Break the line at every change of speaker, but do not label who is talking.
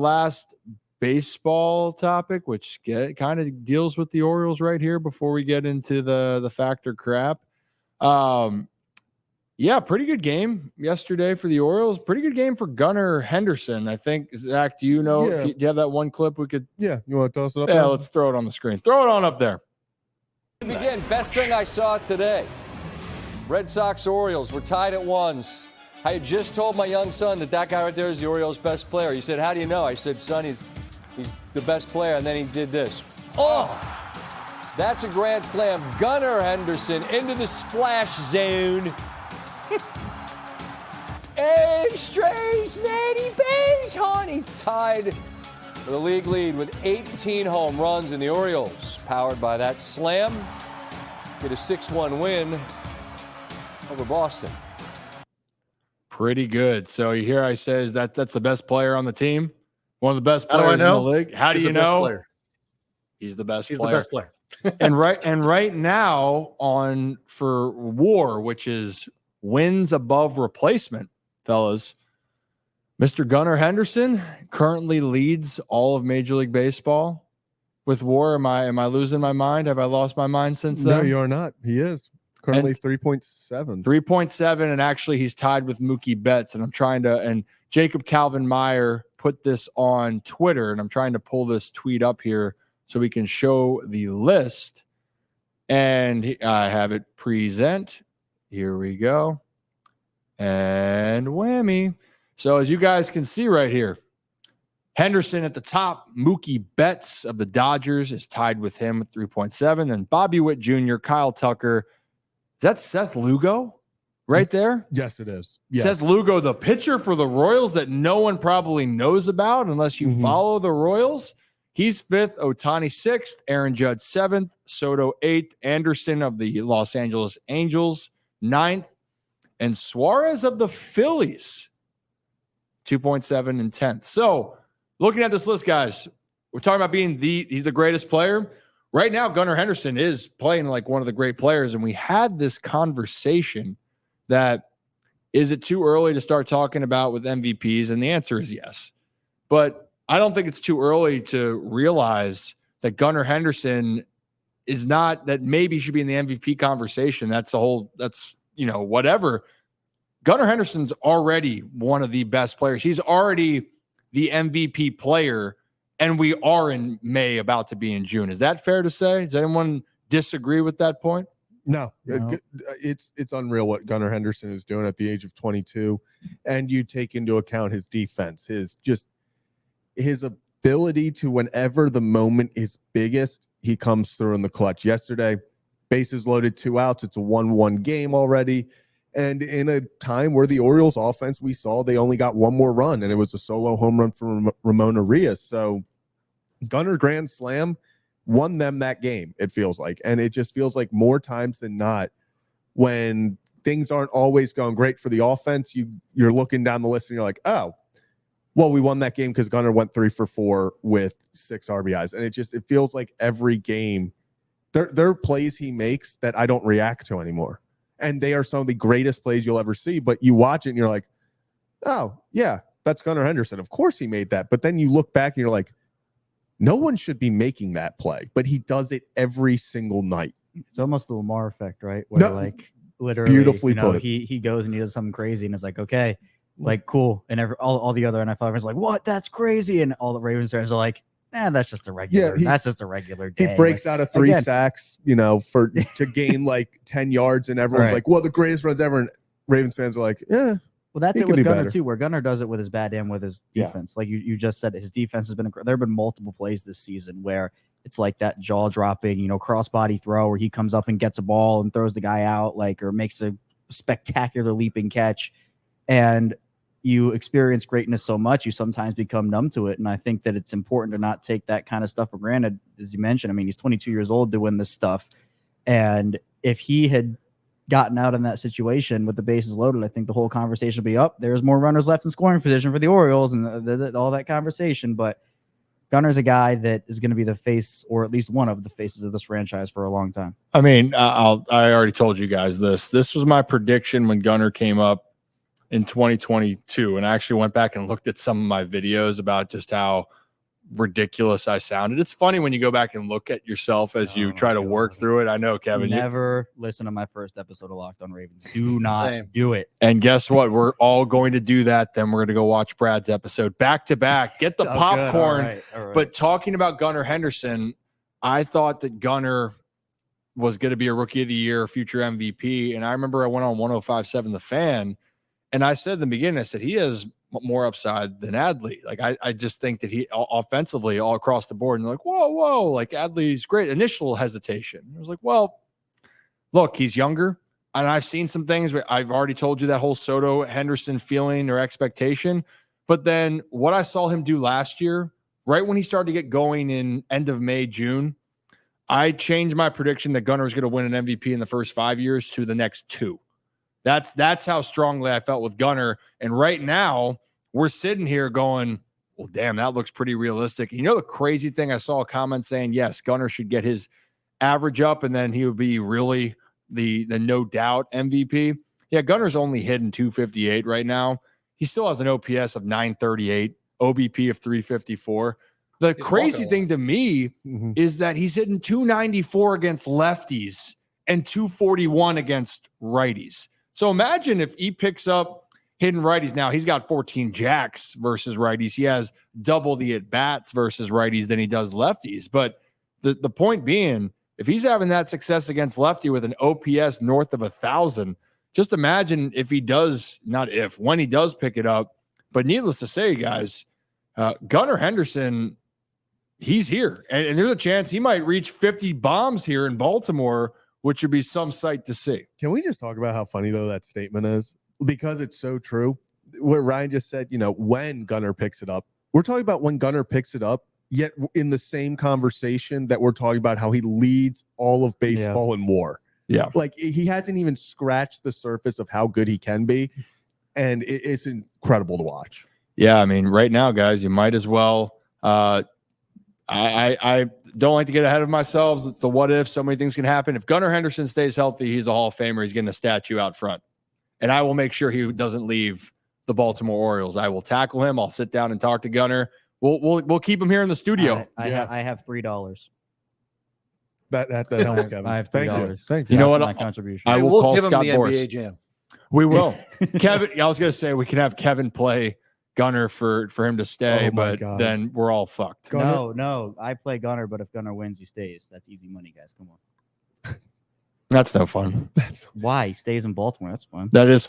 Last baseball topic, which kind of deals with the Orioles right here before we get into the factor crap. Yeah, pretty good game yesterday for the Orioles. Pretty good game for Gunnar Henderson. I think, Zach, do you know?
Yeah.
Do you have that one clip we could?
Yeah, you want to toss it up?
Yeah, let's throw it on the screen. Throw it on up there.
Begin. Best thing I saw today. Red Sox Orioles. We're tied at ones. I had just told my young son that guy right there is the Orioles' best player. He said, "How do you know?" I said, "Son, he's the best player." And then he did this. Oh, that's a grand slam. Gunnar Henderson into the splash zone. Extras, Natty Bays, He's tied for the league lead with 18 home runs, and the Orioles, powered by that slam, get a 6-1 win over Boston.
Pretty good. So you hear I says that's the best player on the team, one of the best players in the league. How do you know? He's the best player.
He's the best player.
and right now for WAR, which is wins above replacement, fellas, Mr. Gunnar Henderson currently leads all of Major League Baseball with WAR. Am I losing my mind? Have I lost my mind since then?
No, you are not. He is currently 3.7.
3.7, and actually he's tied with Mookie Betts. And and Jacob Calvin Meyer put this on Twitter, and I'm trying to pull this tweet up here so we can show the list. And I have it present. Here we go. And whammy. So as you guys can see right here, Henderson at the top. Mookie Betts of the Dodgers is tied with him with 3.7. Then Bobby Witt Jr., Kyle Tucker. Is that Seth Lugo right there?
Yes, it is. Yes.
Seth Lugo, the pitcher for the Royals that no one probably knows about unless you follow the Royals. He's 5th, Ohtani 6th, Aaron Judge 7th, Soto 8th, Anderson of the Los Angeles Angels 9th, and Suarez of the Phillies 2.7 and 10th. So looking at this list, guys, we're talking about he's the greatest player. Right now, Gunnar Henderson is playing like one of the great players, and we had this conversation that is it too early to start talking about with MVPs? And the answer is yes. But I don't think it's too early to realize that Gunnar Henderson is not, that maybe should be in the MVP conversation. That's whatever. Gunnar Henderson's already one of the best players. He's already the MVP player, and we are in May, about to be in June. Is that fair to say? Does anyone disagree with that point?
No. It's unreal what Gunnar Henderson is doing at the age of 22. And you take into account his defense, his ability to, whenever the moment is biggest, he comes through in the clutch. Yesterday, bases loaded, 2 outs. It's a 1-1 game already. And in a time where the Orioles offense, we saw they only got one more run, and it was a solo home run from Ramon Arias. So Gunnar grand slam won them that game, it feels like. And it just feels like more times than not, when things aren't always going great for the offense, you're looking down the list and you're like, oh, well, we won that game because Gunnar went 3 for 4 with 6 RBIs. And it feels like every game, there are plays he makes that I don't react to anymore. And they are some of the greatest plays you'll ever see. But you watch it and you're like, oh, yeah, that's Gunnar Henderson. Of course he made that. But then you look back and you're like, no one should be making that play. But he does it every single night.
It's almost the Lamar effect, right? Where literally,
beautifully put.
He goes and he does something crazy and it's like, okay, like cool. And all the other NFL fans are like, what? That's crazy. And all the Ravens fans are like, that's just a regular. That's just a regular day.
He breaks out of 3 sacks, to gain like 10 yards, and everyone's like, "Well, the greatest runs ever." And Ravens fans are like, "Yeah."
Well, that's it with Gunnar too, where Gunnar does it with his bad and with his defense. Like you just said, his defense has been. There have been multiple plays this season where it's like that jaw dropping, crossbody throw where he comes up and gets a ball and throws the guy out, or makes a spectacular leaping catch, and you experience greatness so much, you sometimes become numb to it. And I think that it's important to not take that kind of stuff for granted. As you mentioned, I mean, he's 22 years old doing this stuff. And if he had gotten out in that situation with the bases loaded, I think the whole conversation would be up. There's more runners left in scoring position for the Orioles and all that conversation. But Gunnar's a guy that is going to be the face, or at least one of the faces of this franchise for a long time.
I mean, I already told you guys this. This was my prediction when Gunnar came up. in 2022. And I actually went back and looked at some of my videos about just how ridiculous I sounded. It's funny when you go back and look at yourself as you try to work through it. I know, Kevin.
Never listen to my first episode of Locked on Ravens. Do not do it.
And guess what? We're all going to do that. Then we're going to go watch Brad's episode back to back. Get the popcorn.
All right.
But talking about Gunnar Henderson, I thought that Gunnar was going to be a rookie of the year, future MVP. And I remember I went on 105.7 The Fan, and I said in the beginning, I said, he has more upside than Adley. Like, I just think that he offensively all across the board, and like, whoa, like Adley's great. Initial hesitation. I was like, well, look, he's younger. And I've seen some things, but I've already told you that whole Soto Henderson feeling or expectation. But then what I saw him do last year, right when he started to get going in end of May, June, I changed my prediction that Gunnar was going to win an MVP in the first 5 years to the next 2. That's how strongly I felt with Gunnar. And right now we're sitting here going, well, damn, that looks pretty realistic. You know, the crazy thing, I saw a comment saying, yes, Gunnar should get his average up and then he would be really the no doubt MVP. Yeah, Gunnar's only hitting 258 right now. He still has an OPS of 938, OBP of 354. The crazy thing to me is that he's hitting 294 against lefties and 241 against righties. So imagine if he picks up hitting righties. Now, he's got 14 jacks versus righties. He has double the at-bats versus righties than he does lefties. But the point being, if he's having that success against lefty with an OPS north of 1,000, just imagine if he does, not if, when he does pick it up. But needless to say, guys, Gunnar Henderson, he's here. And there's a chance he might reach 50 bombs here in Baltimore, which would be some sight to see.
Can we just talk about how funny, though, that statement is? Because it's so true. What Ryan just said, you know, when Gunnar picks it up, we're talking about when Gunnar picks it up, yet in the same conversation that we're talking about how he leads all of baseball in WAR.
Yeah.
Like, he hasn't even scratched the surface of how good he can be. And it's incredible to watch.
Yeah. I mean, right now, guys, you might as well. I don't like to get ahead of myself. It's the what if. So many things can happen. If Gunnar Henderson stays healthy, he's a Hall of Famer. He's getting a statue out front. And I will make sure he doesn't leave the Baltimore Orioles. I will tackle him. I'll sit down and talk to Gunnar. We'll keep him here in the studio.
I have $3.
That helps, Kevin.
I have $3.
Thank you.
Thank
you. You know what?
My contribution.
I will
we'll
call
give him
Scott
the
Boras.
NBA jam.
We will. Kevin, I was going to say we can have Kevin play Gunnar for him to stay,
Oh my
but
God.
then we're all fucked.
No. I play Gunnar, but if Gunnar wins, he stays. That's easy money, guys. Come on.
That's no fun.
Why? He stays in Baltimore. That's fun.
That is